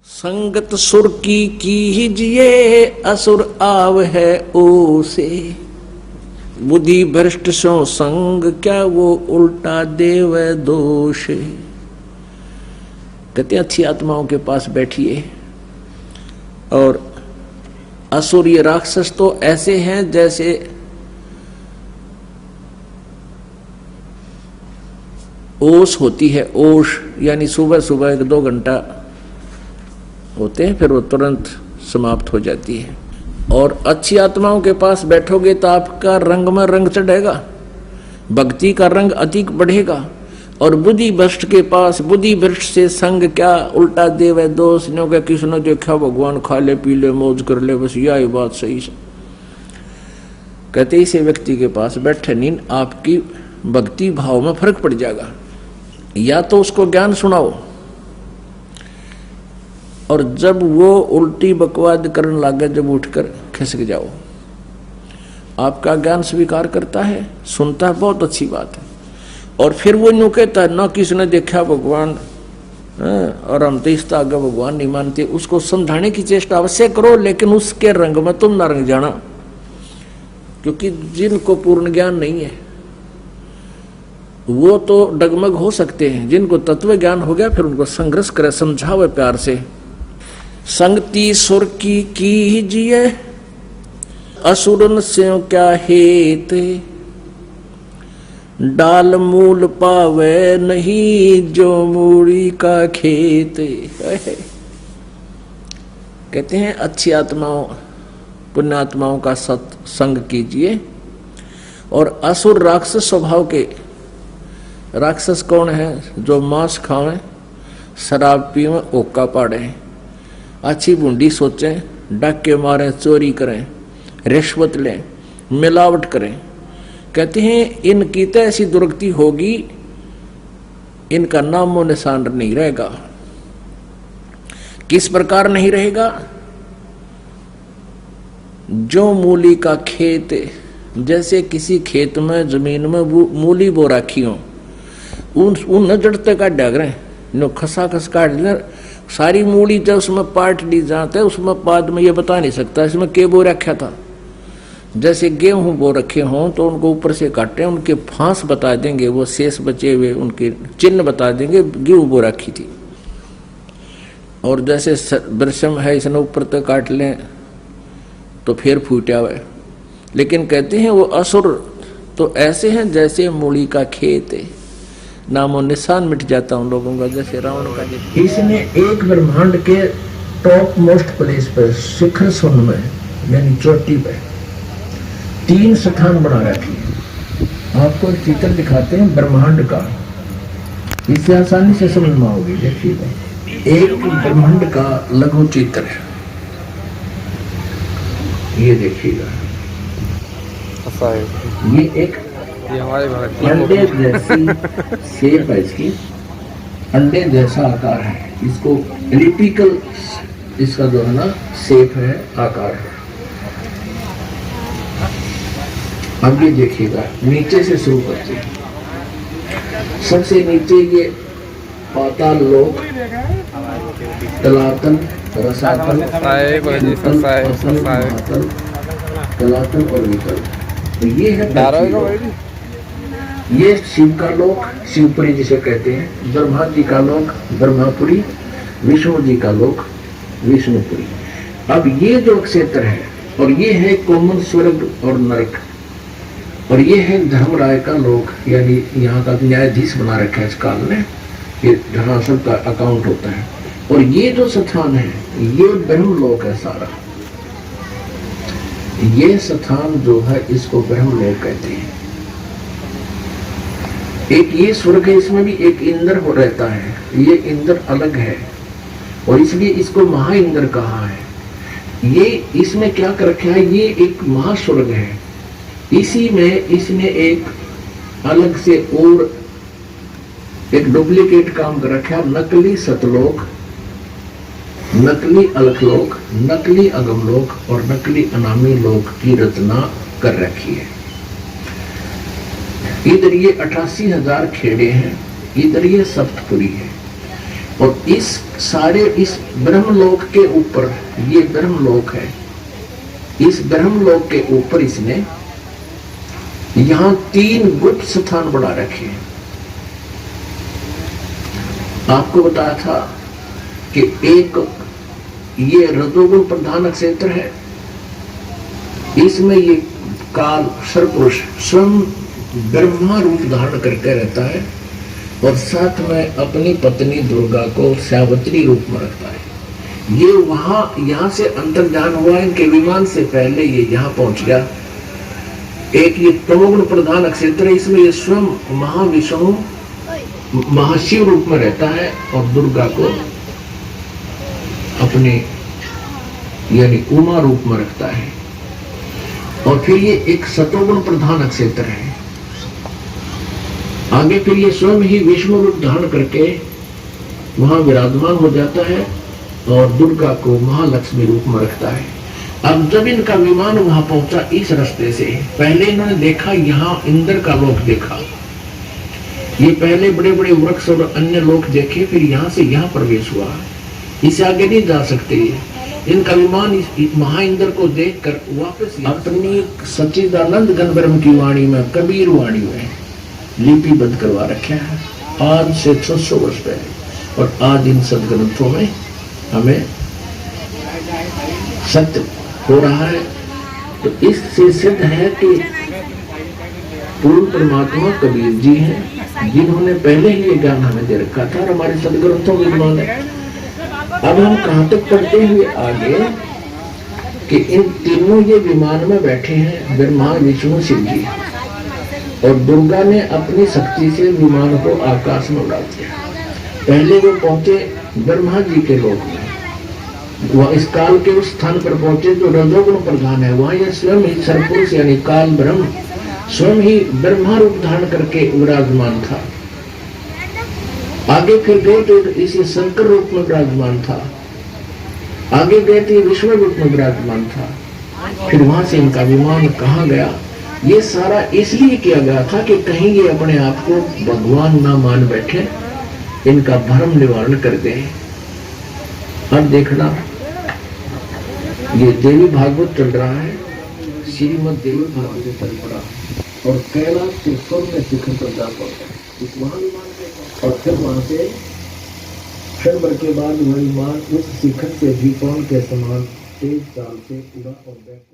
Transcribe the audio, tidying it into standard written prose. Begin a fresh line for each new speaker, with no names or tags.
संगत सुर की कीजिए असुर आव है ओसे। बुद्धि भ्रष्ट सो संग क्या वो उल्टा देव दोष। कहते अच्छी आत्माओं के पास बैठिए। और असुर ये राक्षस तो ऐसे हैं जैसे ओस होती है। ओस यानी सुबह सुबह 1-2 घंटा होते हैं, फिर वो तुरंत समाप्त हो जाती है। और अच्छी आत्माओं के पास बैठोगे तो आपका रंग में रंग चढ़ेगा, भक्ति का रंग अधिक बढ़ेगा। और बुद्धि भ्रष्ट के पास, बुद्धि भ्रष्ट से संग क्या उल्टा देवे दोष। नो क्या किसने देखा भगवान खा ले पी ले मौज कर ले, बस यही बात सही है। कहते इसे व्यक्ति के पास बैठे नहीं, आपकी भक्ति भाव में फर्क पड़ जाएगा। या तो उसको ज्ञान सुनाओ, और जब वो उल्टी बकवाद करने लगे, जब उठकर खिसक जाओ। आपका ज्ञान स्वीकार करता है, सुनता है, बहुत अच्छी बात है। और फिर वो यूं कहता है ना किसने देखा भगवान, और हम तो इस आगे भगवान नहीं मानते। उसको समझाने की चेष्टा अवश्य करो, लेकिन उसके रंग में तुम ना रंग जाना। क्योंकि जिनको पूर्ण ज्ञान नहीं है वो तो डगमग हो सकते हैं। जिनको तत्व ज्ञान हो गया फिर उनको संघर्ष करे, समझावे प्यार से। संगति सुर की कीजिए असुरन से क्या हेत। डाल मूल पावे नहीं जो मूड़ी का खेत। कहते हैं अच्छी आत्माओं पुण्यात्माओं का सत्संग कीजिए। और असुर राक्षस स्वभाव के, राक्षस कौन है? जो मांस खावे, शराब पीवे, ओका पाड़े, अच्छी बूंदी सोचें, डाके मारें, चोरी करें, रिश्वत लें, मिलावट करें। कहते हैं इनकी तो ऐसी दुर्गति होगी, इनका नामो निशान नहीं रहेगा। किस प्रकार नहीं रहेगा? जो मूली का खेत, जैसे किसी खेत में जमीन में मूली बो रखी हो, उन जड़ते काट डाग रहे नो, खसा खस काट ले सारी मूली। जब उसमें पाट ली जाता है, उसमें बाद में ये बता नहीं सकता इसमें के बो रखा था। जैसे गेहूं बो रखे हों तो उनको ऊपर से काटे, उनके फांस बता देंगे, वो शेष बचे हुए उनके चिन्ह बता देंगे, गेहूं बो रखी थी। और जैसे वृषम है, इसने ऊपर तक काट लें तो फिर फूटा हुआ। लेकिन कहते हैं वो असुर तो ऐसे हैं जैसे मूली का खेत है, नामो निशान मिट जाता उन लोगों का, जैसे रावण का। इसने एक ब्रह्मांड के टॉप मोस्ट प्लेस पर, शिखर सुन में यानी चोटी पे 3 स्थान बना रखी है। आपको एक चित्र दिखाते हैं ब्रह्मांड का, इससे आसानी से समझ में आओगी। देखिए एक ब्रह्मांड का लघु चित्र है, ये देखिएगा। ये एक अंडे जैसी शेप है इसकी, अंडे जैसा आकार है। इसको एलिप्टिकल, इसका जो है ना शेप है, आकार है। अब ये देखिएगा, नीचे से शुरू करते हैं। सबसे नीचे ये पाताल लोक, तलातल, रसातल, तलातल और वितल। तो ये है ये शिव का लोक, शिवपुरी जिसे कहते हैं। ब्रह्मा जी का लोक ब्रह्मापुरी, विष्णु जी का लोक विष्णुपुरी। अब ये जो क्षेत्र है, और ये है कोमल स्वर्ग और नरक, और ये है धर्मराय का लोक, यानी यहाँ का न्यायाधीश बना रखा है इस काल ने, ये जहाँ सबका अकाउंट होता है। और ये जो स्थान है ये ब्रह्म लोक है सारा। ये स्थान जो है इसको ब्रह्म लोक कहते हैं। एक ये स्वर्ग है, इसमें भी एक इंद्र हो रहता है, ये इंद्र अलग है और इसलिए इसको महा इंद्र कहा है। ये इसमें क्या कर रखा है, ये एक महास्वर्ग है। इसी में इसने एक अलग से और एक डुप्लीकेट काम कर रखा है। नकली सतलोक, नकली अलखलोक, नकली अगमलोक और नकली अनामी लोक की रचना कर रखी है। इधर ये 88,000 खेड़े हैं, इधर ये सप्तपुरी है। और इस सारे इस ब्रह्मलोक के ऊपर, ये ब्रह्मलोक है, इस ब्रह्मलोक के ऊपर इसने यहां 3 गुप्त स्थान बना रखे हैं। आपको बताया था कि एक ये रजोगुण प्रधान क्षेत्र है, इसमें ये काल सरपुरुष स्वयं ब्रह्मा रूप धारण करके रहता है और साथ में अपनी पत्नी दुर्गा को सावित्री रूप में रखता है। ये वहां यहां से अंतर्ध्यान हुआ, इनके विमान से पहले ये यहां पहुंच गया। एक ये तमोगुण प्रधान क्षेत्र है, इसमें ये स्वयं महाविष्णु महाशिव रूप में रहता है और दुर्गा को अपने यानी उमा रूप में रखता है। और फिर ये एक सतोगुण प्रधान क्षेत्र है। आगे फिर ये स्वयं ही विष्णु रूप धारण करके वहां विराजमान हो जाता है और दुर्गा को महालक्ष्मी रूप में रखता है। अब जब इनका विमान वहां पहुंचा इस रास्ते से, पहले इन्होंने देखा यहाँ इंद्र का लोक देखा, ये पहले बड़े बड़े वृक्ष और अन्य लोक देखे, फिर यहाँ से यहाँ प्रवेश हुआ। इससे आगे नहीं जा सकते। इनका विमान इस महाइंद्र को देखकर वापस अपनी सच्चिदानंद घन ब्रह्म की वाणी में, कबीर वाणी में लिपिबद्ध करवा रखा है आज से 600 वर्ष पहले। और आज इन सदग्रंथों में हमें सत्य हो रहा है। तो इससे सिद्ध है कि पूर्ण परमात्मा कबीर जी हैं, जिन्होंने पहले ही ये ज्ञान हमें दे रखा था और हमारे सदग्रंथों में विद्यमान है। अब हम कहां तक पढ़ते हुए आगे कि इन तीनों ये विमान में बैठे हैं, ब्रह्मा विष्णु शिव जी, और दुर्गा ने अपनी शक्ति से विमान को आकाश में उड़ा दिया। पहले वो पहुंचे ब्रह्मा जी के लोक में, वह इस काल के उस स्थान पर पहुंचे जो रजोगुण प्रधान है। वहां ये स्वयं ही सरपुरुष यानी काल ब्रह्म स्वयं ही ब्रह्मा रूप धारण करके विराजमान था। आगे फिर गए तो इसी शंकर रूप में विराजमान था, आगे गए तो विष्णु रूप में विराजमान था। फिर वहां से इनका विमान कहाँ गया, ये सारा इसलिए किया गया था कि कहीं ये अपने आप को भगवान ना मान बैठे, इनका भ्रम निवारण कर दे। अब देखना, ये देवी भागवत चल रहा है, श्रीमद देवी भागवत चल पड़ा और कैलाश के स्वर्ग में शिखर पर जा पहुंचा इस महाविमान के। और फिर वहां से क्षण भर के बाद वह विमान उस शिखर से भी पवन के समान तेज चाल से उड़ा और बैठ